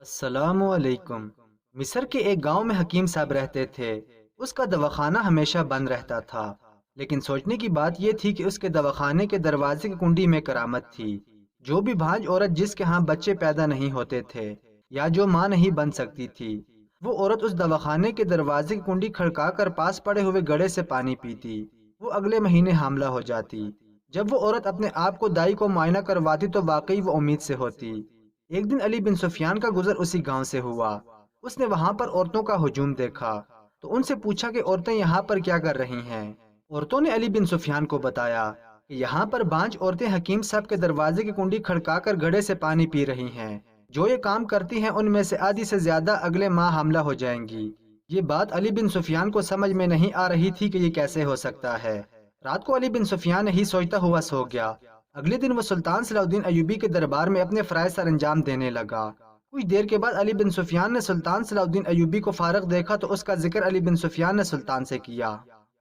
अस्सलामु अलैकुम। मिस्र के एक गांव में हकीम साहब रहते थे। उसका दवाखाना हमेशा बंद रहता था, लेकिन सोचने की बात यह थी कि उसके दवाखाने के दरवाजे की कुंडी में करामत थी। जो भी भांज औरत जिसके यहाँ बच्चे पैदा नहीं होते थे या जो माँ नहीं बन सकती थी, वो औरत उस दवाखाने के दरवाजे की कुंडी खड़का कर पास पड़े हुए गड्ढे से पानी पीती। वो अगले महीने हामला हो जाती। जब वो औरत अपने आप को दाई को मुआयना करवाती तो वाकई वो उम्मीद से होती। एक दिन अली बिन सुफियान का गुजर उसी गांव से हुआ। उसने वहां पर औरतों का हुजूम देखा तो उनसे पूछा कि औरतें यहाँ पर क्या कर रही हैं। औरतों ने अली बिन सुफियान को बताया कि यहाँ पर बांझ औरतें हकीम साहब के दरवाजे की कुंडी खड़काकर घड़े से पानी पी रही हैं। जो ये काम करती हैं उनमें से आधी से ज्यादा अगले माह हमला हो जाएंगी। ये बात अली बिन सुफियान को समझ में नहीं आ रही थी कि ये कैसे हो सकता है। रात को अली बिन सुफियान यही सोचता हुआ सो गया। अगले दिन वो सुल्तान सलाउद्दीन अयूबी के दरबार में अपने फराइज सर अंजाम देने लगा। कुछ देर के बाद अली बिन सुफियान ने सुल्तान सलाउद्दीन अयूबी को फारग देखा तो उसका जिक्र अली बिन सुफियान ने सुल्तान से किया।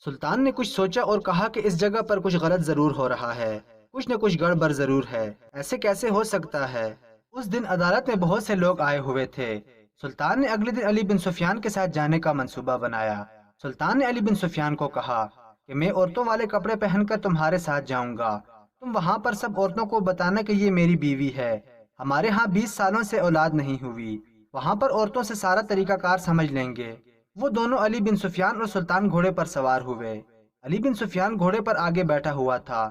सुल्तान ने कुछ सोचा और कहा कि इस जगह पर कुछ गलत जरूर हो रहा है, कुछ न कुछ गड़बड़ जरूर है। ऐसे कैसे हो सकता है। उस दिन अदालत में बहुत से लोग आए हुए थे। सुल्तान ने अगले दिन अली बिन सुफियान के साथ जाने का मंसूबा बनाया। सुल्तान ने अली बिन सुफियान को कहा कि मैं औरतों वाले कपड़े पहनकर तुम्हारे साथ जाऊंगा। तुम वहां पर सब औरतों को बताना कि ये मेरी बीवी है। हमारे यहाँ 20 सालों से औलाद नहीं हुई। वहां पर औरतों से सारा तरीकाकार समझ लेंगे। वो दोनों अली बिन सुफियान और सुल्तान घोड़े पर सवार हुए। अली बिन सुफियान घोड़े पर आगे बैठा हुआ था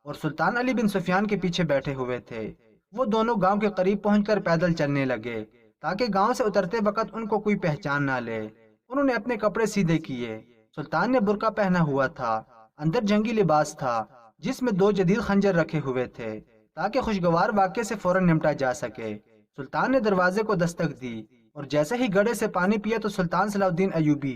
और सुल्तान अली बिन सुफियान के पीछे बैठे हुए थे। वो दोनों गांव के करीब पहुंचकर पैदल चलने लगे ताकि गांव से उतरते वक्त उनको कोई पहचान ना ले। उन्होंने अपने कपड़े सीधे किए। सुल्तान ने बुर्का पहना हुआ था, अंदर जंगी लिबास था जिसमें 2 जदीद खंजर रखे हुए थे ताकि खुशगवार वाक़े से फौरन निपटा जा सके। सुल्तान ने दरवाजे को दस्तक दी और जैसे ही गड्ढे से पानी पिया तो सुल्तान सलाउद्दीन अयूबी।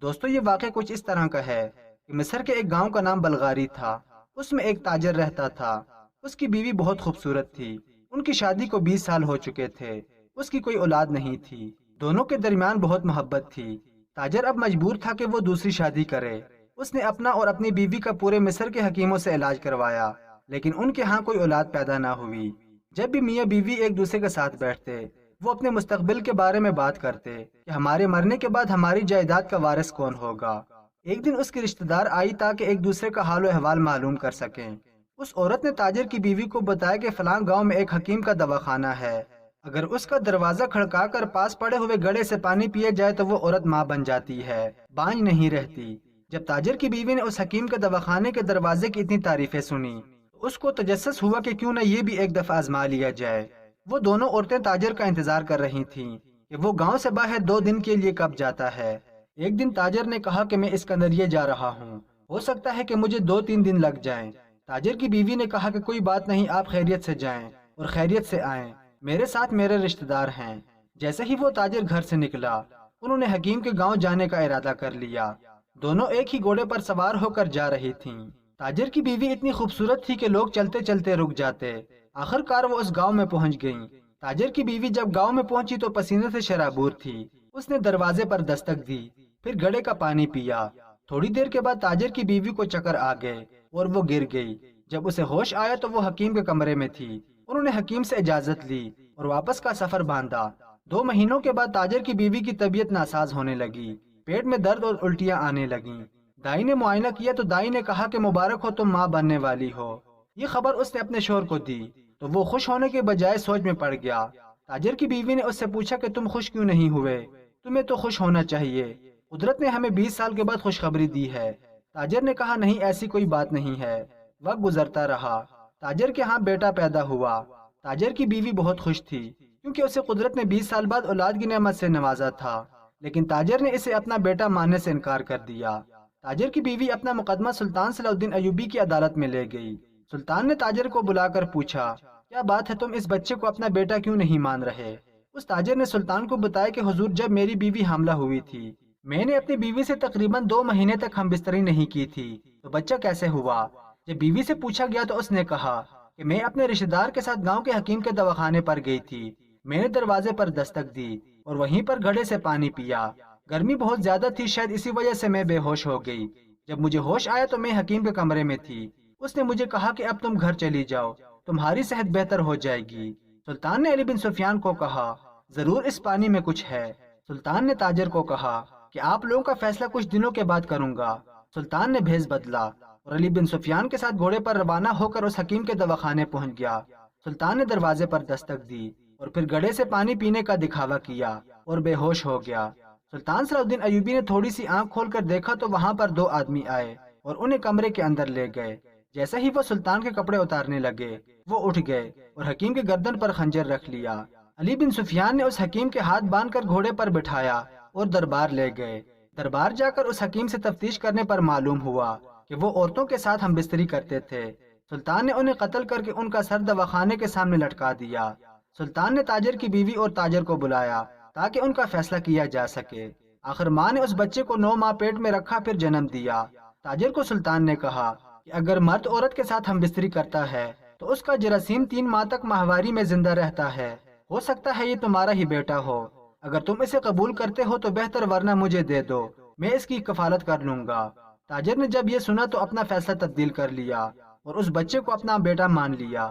दोस्तों, ये वाक़या कुछ इस तरह का है कि मिस्र के एक गांव का नाम बलगारी था। उसमें एक ताजर रहता था। उसकी बीवी बहुत खूबसूरत थी। उनकी शादी को 20 साल हो चुके थे। उसकी कोई औलाद नहीं थी। दोनों के दरमियान बहुत मोहब्बत थी। ताजर अब मजबूर था कि वो दूसरी शादी करे। उसने अपना और अपनी बीवी का पूरे मिस्र के हकीमों से इलाज करवाया, लेकिन उनके यहाँ कोई औलाद पैदा ना हुई। जब भी मियाँ बीवी एक दूसरे के साथ बैठते, वो अपने मुस्तकबिल के बारे में बात करते कि हमारे मरने के बाद हमारी जायदाद का वारिस कौन होगा। एक दिन उसकी रिश्तेदार आई ताकि एक दूसरे का हाल अहवाल मालूम कर सकें। उस औरत ने ताजर की बीवी को बताया कि फलां गांव में एक हकीम का दवाखाना है। अगर उसका दरवाजा खड़काकर पास पड़े हुए गड्ढे से पानी पिया जाए तो वो औरत माँ बन जाती है, बांझ नहीं रहती। जब ताजर की बीवी ने उस हकीम के दवाखाने के दरवाजे की इतनी तारीफें सुनी तो उसको तजस्सुस हुआ कि क्यों न ये भी एक दफा आजमा लिया जाए। वो दोनों औरतें ताजर का इंतजार कर रही थीं कि वो गांव से बाहर 2 दिन के लिए कब जाता है। एक दिन ताजर ने कहा कि मैं इस्कंदरिया जा रहा हूँ, हो सकता है कि मुझे 2-3 दिन लग जाएं। ताजर की बीवी ने कहा कि कोई बात नहीं, आप खैरियत से जाएं और खैरियत से आएं। मेरे साथ मेरे रिश्तेदार हैं। जैसे ही वो ताजर घर से निकला, उन्होंने हकीम के गांव जाने का इरादा कर लिया। दोनों एक ही घोड़े पर सवार होकर जा रही थीं। ताजिर की बीवी इतनी खूबसूरत थी कि लोग चलते चलते रुक जाते। आखिरकार वो उस गांव में पहुंच गईं। ताजिर की बीवी जब गांव में पहुंची तो पसीने से शराबूर थी। उसने दरवाजे पर दस्तक दी, फिर घड़े का पानी पिया। थोड़ी देर के बाद ताजिर की बीवी को चक्कर आ गए और वो गिर गई। जब उसे होश आया तो वो हकीम के कमरे में थी। उन्होंने हकीम से इजाजत ली और वापस का सफर बांधा। 2 महीनों के बाद ताजिर की बीवी की तबीयत नासाज होने लगी। पेट में दर्द और उल्टियां आने लगीं। दाई ने मुआयना किया तो दाई ने कहा कि मुबारक हो, तुम माँ बनने वाली हो। ये खबर उसने अपने शोहर को दी तो वो खुश होने के बजाय सोच में पड़ गया। ताजिर की बीवी ने उससे पूछा कि तुम खुश क्यों नहीं हुए, तुम्हें तो खुश होना चाहिए। कुदरत ने हमें 20 साल के बाद खुशखबरी दी है। ताजिर ने कहा, नहीं, ऐसी कोई बात नहीं है। वक्त गुजरता रहा। ताजिर के यहाँ बेटा पैदा हुआ। ताजिर की बीवी बहुत खुश थी क्योंकि उसे कुदरत ने 20 साल बाद औलाद की नेमत से नवाजा था। लेकिन ताजिर ने इसे अपना बेटा मानने से इनकार कर दिया। ताजिर की बीवी अपना मुकदमा सुल्तान सलाउद्दीन अयूबी की अदालत में ले गई। सुल्तान ने ताजिर को बुलाकर पूछा, क्या बात है, तुम इस बच्चे को अपना बेटा क्यों नहीं मान रहे। उस ताजिर ने सुल्तान को बताया कि हुजूर, जब मेरी बीवी हमला हुई थी, मैंने अपनी बीवी से तकरीबन 2 महीने तक हमबिस्तरी नहीं की थी, तो बच्चा कैसे हुआ। जब बीवी से पूछा गया तो उसने कहा कि मैं अपने रिश्तेदार के साथ गांव के हकीम के दवाखाने पर गई थी। मैंने दरवाजे पर दस्तक दी और वहीं पर घड़े से पानी पिया। गर्मी बहुत ज्यादा थी, शायद इसी वजह से मैं बेहोश हो गई। जब मुझे होश आया तो मैं हकीम के कमरे में थी। उसने मुझे कहा कि अब तुम घर चली जाओ, तुम्हारी सेहत बेहतर हो जाएगी। सुल्तान ने अली बिन सुफियान को कहा ضرور اس پانی میں کچھ ہے۔ سلطان نے تاجر کو کہا کہ آپ لوگوں کا فیصلہ کچھ دنوں کے بعد کروں گا۔ سلطان نے بھیس بدلا اور علی بن سفیان کے ساتھ گھوڑے پر روانہ ہو کر اس حکیم کے دواخانے پہنچ گیا۔ سلطان نے دروازے پر دستک دی اور پھر گڑھے سے پانی پینے کا دکھاوا کیا اور بے ہوش ہو گیا۔ سلطان صلاح الدین ایوبی نے تھوڑی سی آنکھ کھول کر دیکھا تو وہاں پر دو آدمی آئے اور انہیں کمرے کے اندر لے گئے۔ جیسے ہی وہ سلطان کے کپڑے اتارنے لگے وہ اٹھ گئے اور حکیم کے گردن پر خنجر رکھ لیا۔ علی بن سفیان نے اس حکیم کے ہاتھ باندھ کر گھوڑے پر بٹھایا اور دربار لے گئے۔ دربار جا کر اس حکیم سے تفتیش کرنے پر معلوم ہوا کہ وہ عورتوں کے ساتھ ہم بستری کرتے تھے۔ سلطان نے انہیں قتل کر کے ان کا سر دواخانے کے سامنے لٹکا دیا۔ سلطان نے تاجر کی بیوی اور تاجر کو بلایا تاکہ ان کا فیصلہ کیا جا سکے۔ آخر ماں نے اس بچے کو 9 ماہ پیٹ میں رکھا پھر جنم دیا۔ تاجر کو سلطان نے کہا کہ اگر مرد عورت کے ساتھ ہم بستری کرتا ہے تو اس کا جراثیم 3 ماہ تک ماہواری میں زندہ رہتا ہے۔ ہو سکتا ہے یہ تمہارا ہی بیٹا ہو۔ اگر تم اسے قبول کرتے ہو تو بہتر، ورنہ مجھے دے دو، میں اس کی کفالت کر لوں گا۔ تاجر نے جب یہ سنا تو اپنا فیصلہ تبدیل کر لیا اور اس بچے کو اپنا بیٹا مان لیا۔